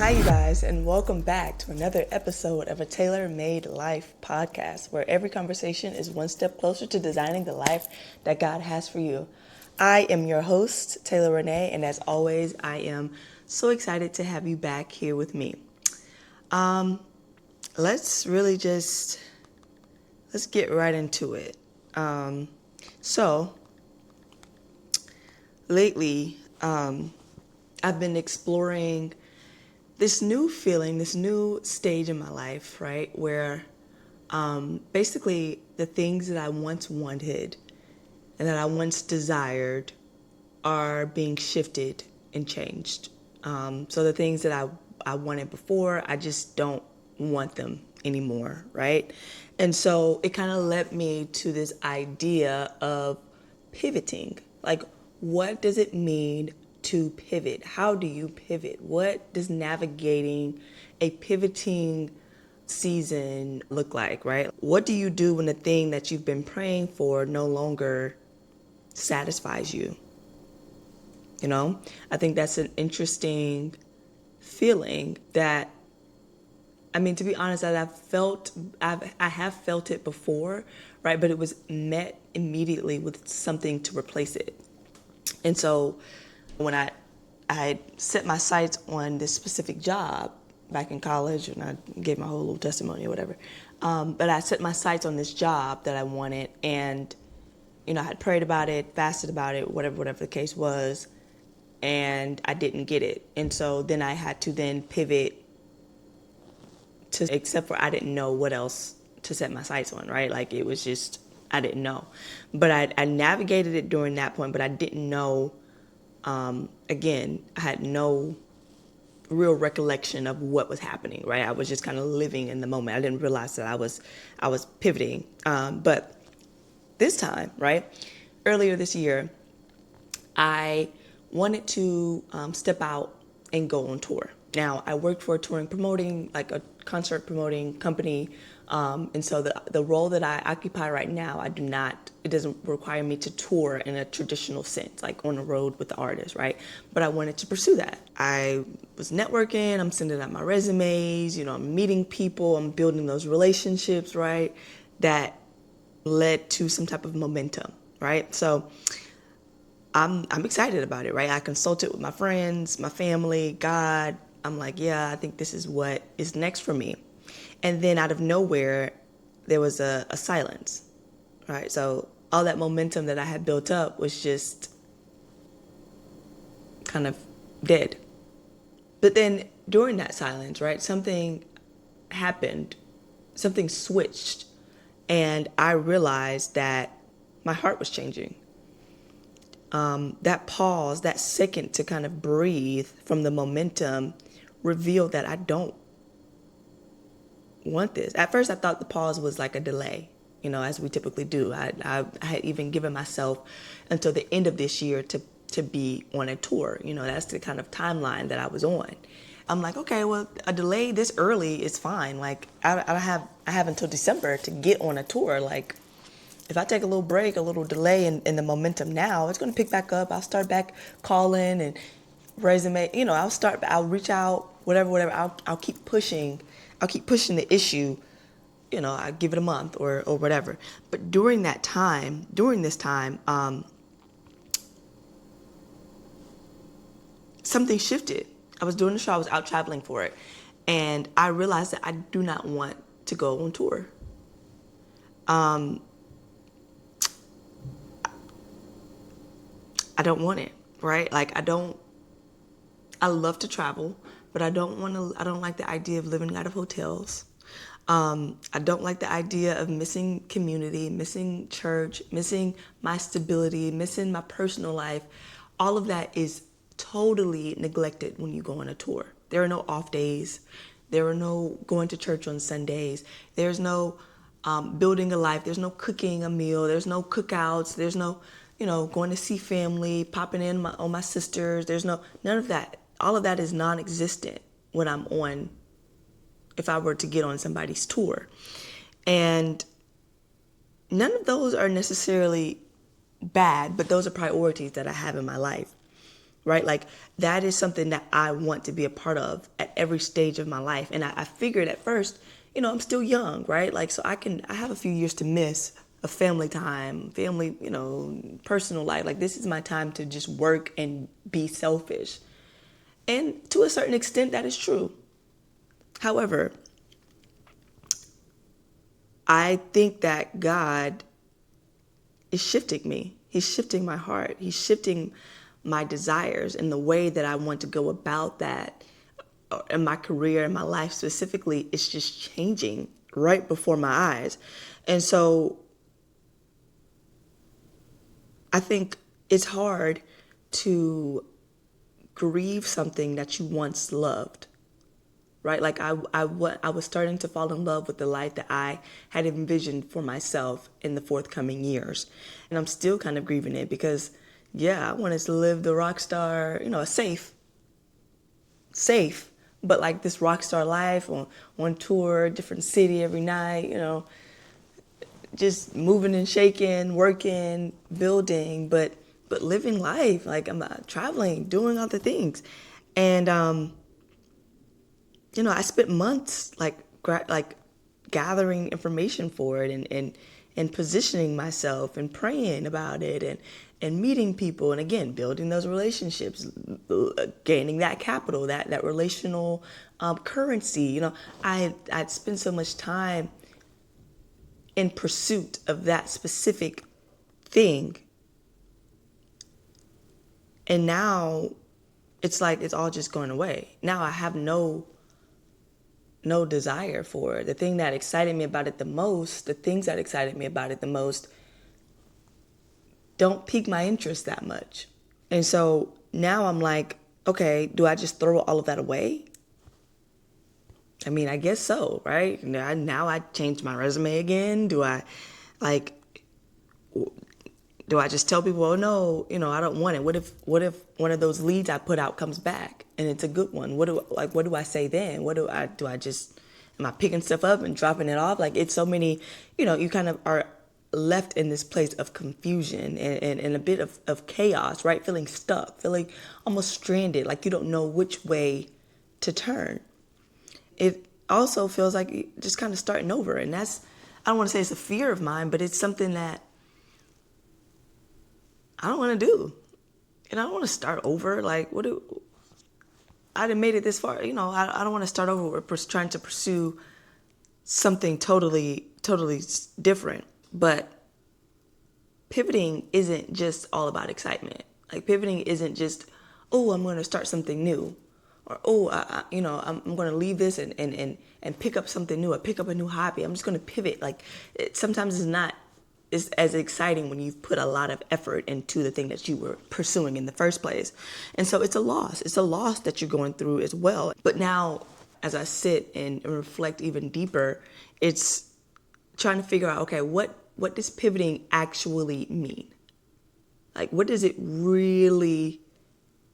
Hi, you guys, and welcome back to another episode of a Tailor-Made Life podcast, where every conversation is one step closer to designing the life that God has for you. I am your host, Taylor Renee, and as always, I am so excited to have you back here with me. Let's get right into it. So, lately, I've been exploring this new feeling, this new stage in my life, right? Where basically the things that I once wanted and that I once desired are being shifted and changed. So the things that I wanted before, I just don't want them anymore, right? And so it kind of led me to this idea of pivoting. Like, what does it mean to pivot? How do you pivot? What does navigating a pivoting season look like, right? What do you do when the thing that you've been praying for no longer satisfies you? You know, I think that's an interesting feeling that, I mean, to be honest, that I have felt it before, right? But it was met immediately with something to replace it. And so when I had set my sights on this specific job back in college, and I gave my whole little testimony or whatever, but I set my sights on this job that I wanted, and I had prayed about it, fasted about it, whatever the case was, and I didn't get it. And so then I had to then pivot except for I didn't know what else to set my sights on, right? Like, it was just, I didn't know. But I navigated it during that point, but I didn't know, again, I had no real recollection of what was happening, right? I was just kind of living in the moment. I didn't realize that I was pivoting. But this time, right, earlier this year, I wanted to step out and go on tour. Now, I worked for a concert promoting company, and so the role that I occupy right now, it doesn't require me to tour in a traditional sense, like on the road with the artist, right? But I wanted to pursue that. I was networking, I'm sending out my resumes, I'm meeting people, I'm building those relationships, right? That led to some type of momentum, right? So I'm excited about it, right? I consulted with my friends, my family, God. I'm like, yeah, I think this is what is next for me. And then out of nowhere, there was a silence, right? So all that momentum that I had built up was just kind of dead. But then during that silence, right, something happened, something switched, and I realized that my heart was changing. That pause, that second to kind of breathe from the momentum revealed that I don't want this. At first, I thought the pause was like a delay, as we typically do. I had even given myself until the end of this year to be on a tour. That's the kind of timeline that I was on. I'm like, okay, well, a delay this early is fine. Like, I have until December to get on a tour. Like, if I take a little break, a little delay in the momentum now, it's going to pick back up. I'll start back calling and resume. I'll reach out, whatever. I'll keep pushing. I'll keep pushing the issue. I give it a month or whatever. But during this time, something shifted. I was doing the show. I was out traveling for it, and I realized that I do not want to go on tour. I don't want it, right? Like, I love to travel, but I don't like the idea of living out of hotels. I don't like the idea of missing community, missing church, missing my stability, missing my personal life. All of that is totally neglected when you go on a tour. There are no off days. There are no going to church on Sundays. There's no building a life. There's no cooking a meal. There's no cookouts. There's no, going to see family, popping in on my sisters. There's none of that. All of that is non-existent when if I were to get on somebody's tour. And none of those are necessarily bad, but those are priorities that I have in my life. right? Like that is something that I want to be a part of at every stage of my life. And I figured at first, I'm still young, right? Like, so I have a few years to miss of family time, family, personal life. Like this is my time to just work and be selfish. And to a certain extent, that is true. However, I think that God is shifting me. He's shifting my heart. He's shifting my desires and the way that I want to go about that in my career and my life specifically. It's just changing right before my eyes. And so I think it's hard to grieve something that you once loved, right? Like I was starting to fall in love with the life that I had envisioned for myself in the forthcoming years. And I'm still kind of grieving it because, yeah, I wanted to live the rock star, a safe, but like this rock star life on tour, different city every night, just moving and shaking, working, building, but living life. Like I'm traveling, doing other things. And I spent months like gathering information for it and positioning myself and praying about it and meeting people and again building those relationships, gaining that capital, that relational currency. I'd spent so much time in pursuit of that specific thing, and now it's like it's all just going away. Now I have no desire for it. The thing that excited me about it the most, the things that excited me about it the most, don't pique my interest that much. And so now I'm like, okay, do I just throw all of that away? I mean, I guess so, right? Now I changed my resume again. Like, do I just tell people, oh no, I don't want it? What if one of those leads I put out comes back and it's a good one? What do I say then? Am I picking stuff up and dropping it off? Like it's so many, you kind of are left in this place of confusion and a bit of chaos, right? Feeling stuck, feeling almost stranded, like you don't know which way to turn. It also feels like just kind of starting over. And I don't want to say it's a fear of mine, but it's something that I don't want to do. And I don't want to start over. Like, I done made it this far. I don't want to start over with trying to pursue something totally different. But pivoting isn't just all about excitement. Like pivoting isn't just, oh, I'm going to start something new. Or, oh, I'm going to leave this and pick up something new or pick up a new hobby. I'm just going to pivot. Like sometimes it's not is as exciting when you've put a lot of effort into the thing that you were pursuing in the first place. And so it's a loss. It's a loss that you're going through as well. But now, as I sit and reflect even deeper, it's trying to figure out, okay, what does pivoting actually mean? Like, what does it really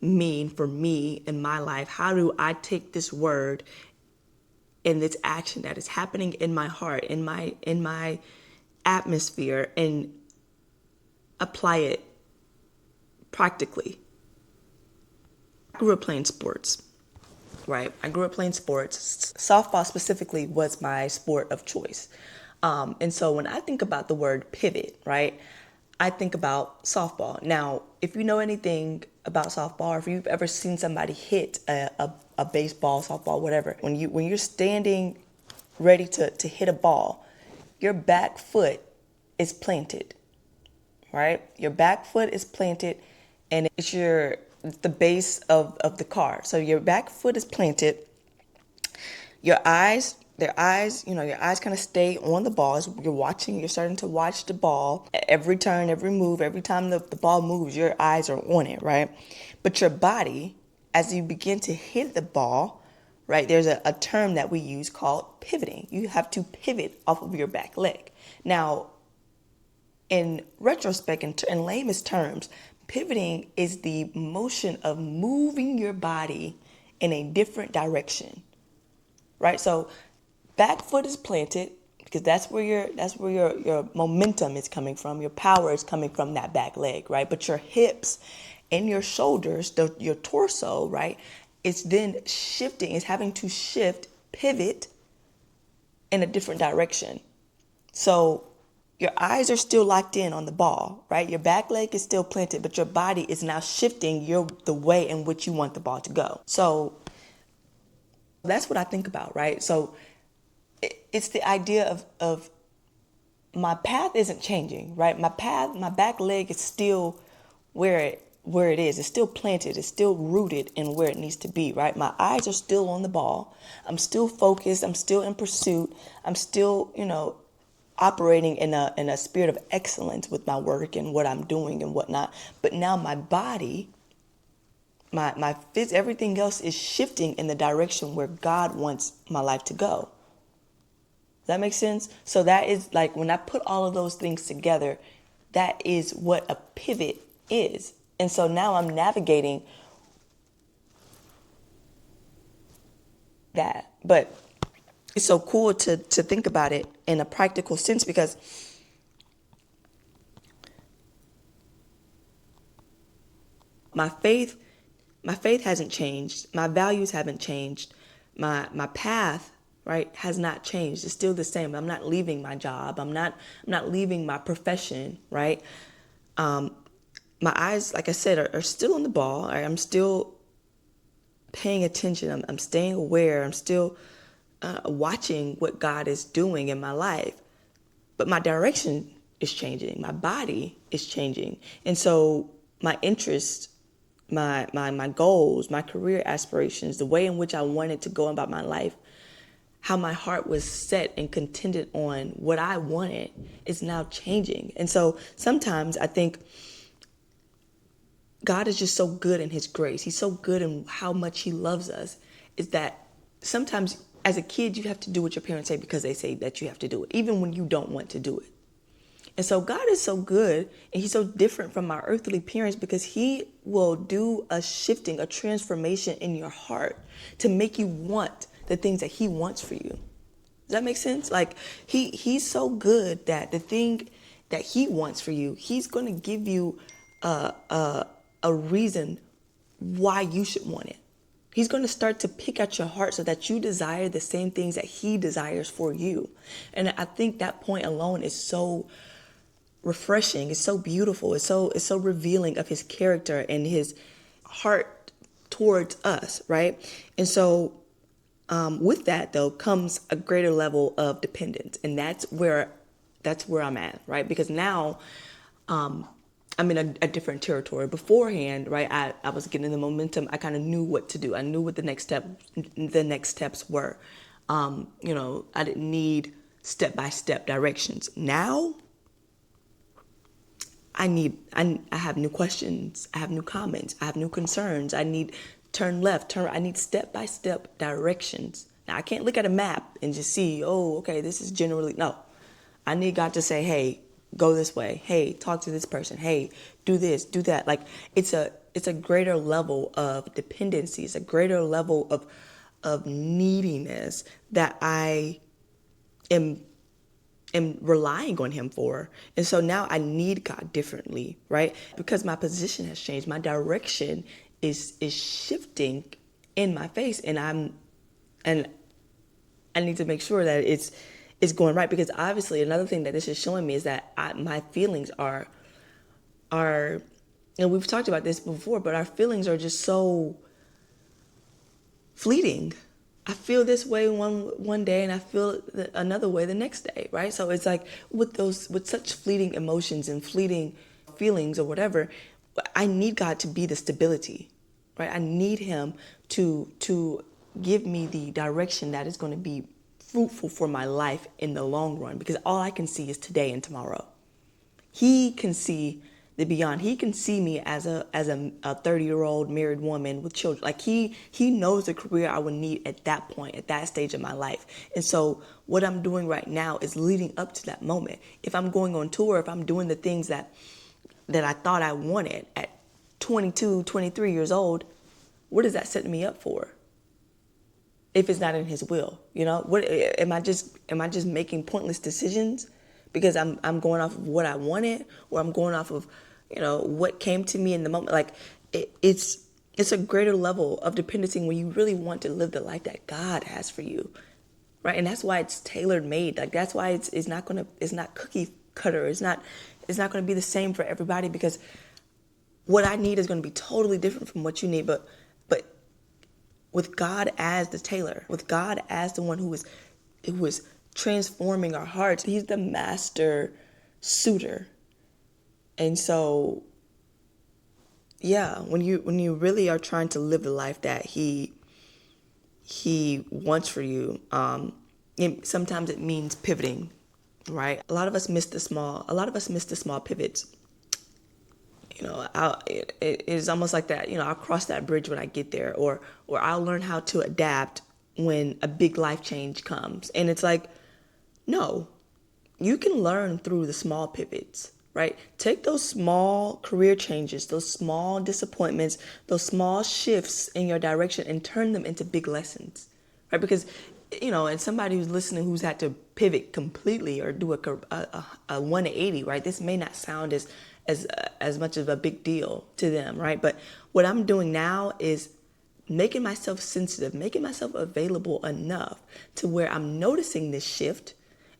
mean for me in my life? How do I take this word and this action that is happening in my heart, in my atmosphere, and apply it practically? I grew up playing sports, right? I grew up playing sports. Softball specifically was my sport of choice. And so when I think about the word pivot, right, I think about softball. Now, if you know anything about softball, or if you've ever seen somebody hit a baseball, softball, whatever, when you're standing ready to hit a ball, your back foot is planted, right? Your back foot is planted, and it's the base of the car. So your back foot is planted. Your eyes kind of stay on the ball. As you're starting to watch the ball. Every turn, every move, every time the ball moves, your eyes are on it, right? But your body, as you begin to hit the ball, right, there's a term that we use called pivoting. You have to pivot off of your back leg. Now, in retrospect, in lamest terms, pivoting is the motion of moving your body in a different direction, right? So back foot is planted because that's where your momentum is coming from. Your power is coming from that back leg, right? But your hips in your shoulders, your torso, right? It's then shifting, it's having to shift, pivot in a different direction. So your eyes are still locked in on the ball, right? Your back leg is still planted, but your body is now shifting the way in which you want the ball to go. So that's what I think about, right? So it's the idea of my path isn't changing, right? My back leg is still where it is. It's still planted. It's still rooted in where it needs to be, right? My eyes are still on the ball. I'm still focused. I'm still in pursuit. I'm still, operating in a spirit of excellence with my work and what I'm doing and whatnot. But now my body, my everything else is shifting in the direction where God wants my life to go. Does that make sense? So that is like when I put all of those things together, that is what a pivot is. And so now I'm navigating that. But it's so cool to think about it in a practical sense because my faith hasn't changed. My values haven't changed. My path, right, has not changed. It's still the same. I'm not leaving my job. I'm not leaving my profession, right? My eyes, like I said, are still on the ball. Right? I'm still paying attention. I'm staying aware. I'm still watching what God is doing in my life. But my direction is changing. My body is changing. And so my interests, my goals, my career aspirations, the way in which I wanted to go about my life, how my heart was set and contented on what I wanted is now changing. And so sometimes I think God is just so good in his grace. He's so good in how much he loves us, is that sometimes as a kid, you have to do what your parents say because they say that you have to do it, even when you don't want to do it. And so God is so good and he's so different from our earthly parents because he will do a shifting, a transformation in your heart to make you want the things that he wants for you. Does that make sense? Like he's so good that the thing that he wants for you, he's going to give you a reason why you should want it. He's going to start to pick at your heart so that you desire the same things that he desires for you. And I think that point alone is so refreshing. It's so beautiful. It's so revealing of his character and his heart towards us, right? And so with that though comes a greater level of dependence, and that's where I'm at, right? Because now I'm in a different territory. Beforehand, right, I was getting the momentum. I kind of knew what to do. I knew what the next steps were. I didn't need step-by-step directions. Now, I have new questions. I have new comments. I have new concerns. I need turn left, turn right. I need step-by-step directions. Now, I can't look at a map and just see, oh, okay, this is generally, no. I need God to say, hey, go this way. Hey, talk to this person. Hey, do this, do that. Like it's a greater level of dependency. It's a greater level of neediness that I am relying on him for. And so now I need God differently, right? Because my position has changed. My direction is shifting in my face, and I need to make sure that it's going right, because obviously another thing that this is showing me is that my feelings are, and we've talked about this before, but our feelings are just so fleeting. I feel this way one day and I feel another way the next day, right? So it's like with such fleeting emotions and fleeting feelings or whatever, I need God to be the stability, right? I need him to give me the direction that is going to be fruitful for my life in the long run, because all I can see is today and tomorrow. He can see the beyond. He can see me as a 30-year-old married woman with children. Like he knows the career I would need at that point, at that stage of my life. And so what I'm doing right now is leading up to that moment. If I'm going on tour, if I'm doing the things that I thought I wanted at 22, 23 years old, what is that setting me up for? If it's not in his will, what am I just making pointless decisions because I'm going off of what I wanted, or I'm going off of, what came to me in the moment? Like, it's a greater level of dependency when you really want to live the life that God has for you, right? And that's why it's tailor made. Like that's why it's not cookie cutter. It's not gonna be the same for everybody, because what I need is gonna be totally different from what you need. But with God as the tailor, with God as the one who is transforming our hearts, He's the master suitor. And so yeah, when you really are trying to live the life that he wants for you, sometimes it means pivoting, right? A lot of us miss the small pivots. It is almost like that. I'll cross that bridge when I get there, or I'll learn how to adapt when a big life change comes. And it's like, no, you can learn through the small pivots, right? Take those small career changes, those small disappointments, those small shifts in your direction, and turn them into big lessons, right? Because, and somebody who's listening who's had to pivot completely or do a 180, right? This may not sound as much of a big deal to them, right? But what I'm doing now is making myself sensitive, making myself available enough to where I'm noticing this shift,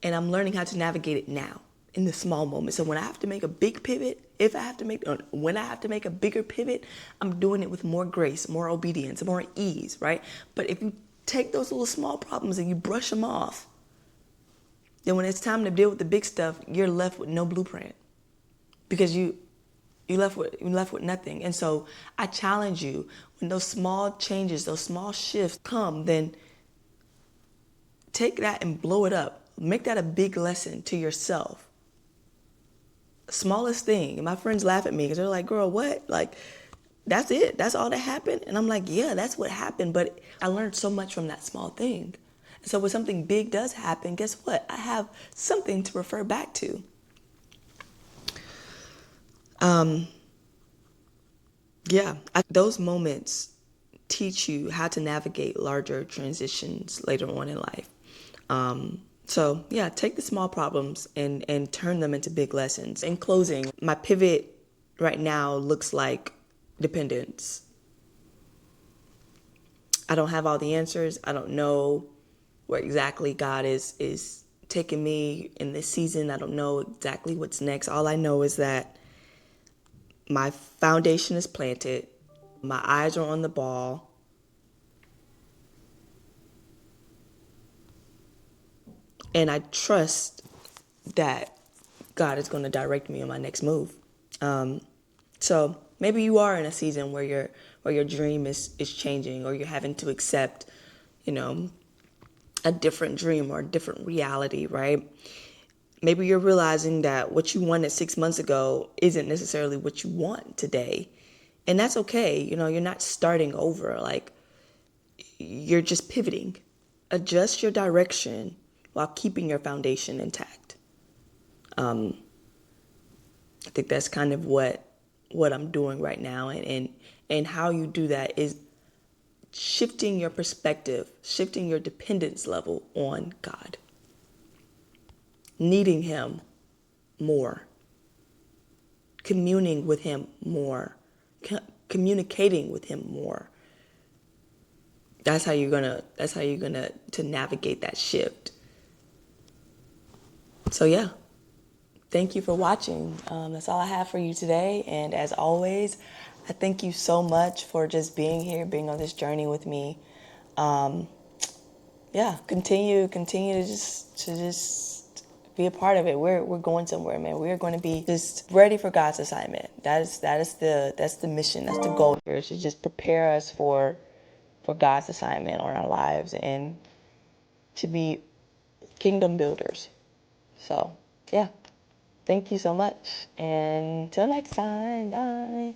and I'm learning how to navigate it now in the small moments. So when I have to make a big pivot, when I have to make a bigger pivot, I'm doing it with more grace, more obedience, more ease, right? But if you take those little small problems and you brush them off, then when it's time to deal with the big stuff, you're left with no blueprint, because you left with nothing. And so I challenge you, when those small changes, those small shifts come, then take that and blow it up. Make that a big lesson to yourself. Smallest thing. And my friends laugh at me because they're like, girl, what? Like, that's it? That's all that happened? And I'm like, yeah, that's what happened. But I learned so much from that small thing. And so when something big does happen, guess what? I have something to refer back to. Those moments teach you how to navigate larger transitions later on in life. So yeah, take the small problems and turn them into big lessons. In closing, my pivot right now looks like dependence. I don't have all the answers. I don't know where exactly God is taking me in this season. I don't know exactly what's next. All I know is that my foundation is planted. My eyes are on the ball. And I trust that God is going to direct me in my next move. So maybe you are in a season where your dream is changing, or you're having to accept, you know, a different dream or a different reality, right? Maybe you're realizing that what you wanted 6 months ago isn't necessarily what you want today. And that's okay. You're not starting over. Like, you're just pivoting. Adjust your direction while keeping your foundation intact. I think that's kind of what I'm doing right now, and how you do that is shifting your perspective, shifting your dependence level on God, needing Him more, communing with Him more, communicating with Him more. That's how you're gonna to navigate that shift. So yeah. Thank you for watching. That's all I have for you today. And as always, I thank you so much for just being here, being on this journey with me. Continue to just be a part of it. We're going somewhere, man. We're going to be just ready for God's assignment. That's the mission. That's the goal here. Is to just prepare us for God's assignment on our lives, and to be kingdom builders. So yeah. Thank you so much. And until next time, bye.